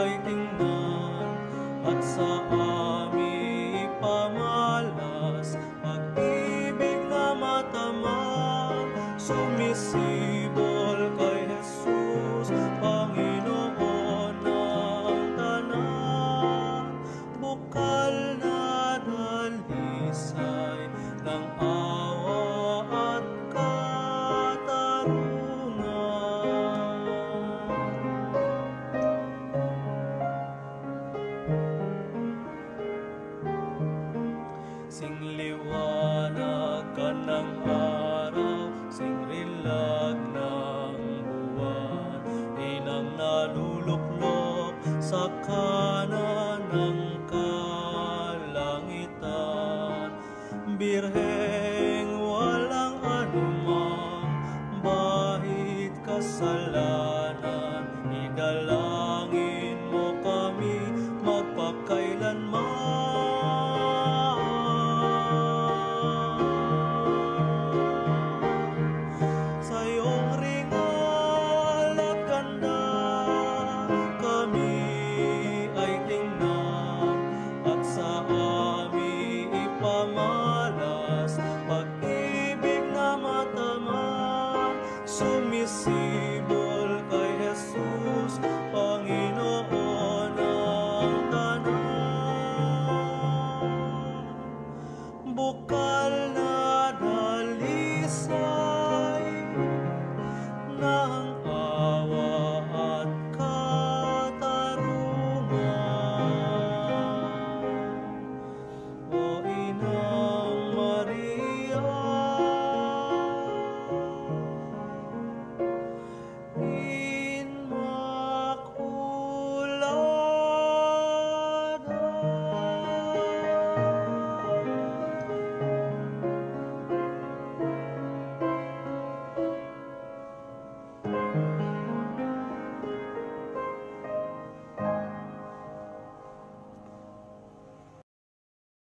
ika'y tingnan at sa aming ipamalas. Pag-ibig na matamang sumisibol kay Jesus, Panginoon ng tanan. Bukal na dalisay ng awa at katarungan. Sing liwanag ka ng araw, sing rilag ng buwan, inang naluluklok sa kanan ng kalangitan. Birheng walang anumang bahid kasalanan, idalangin mo kami magpakailanman. Sa iyong ringal at ganda kami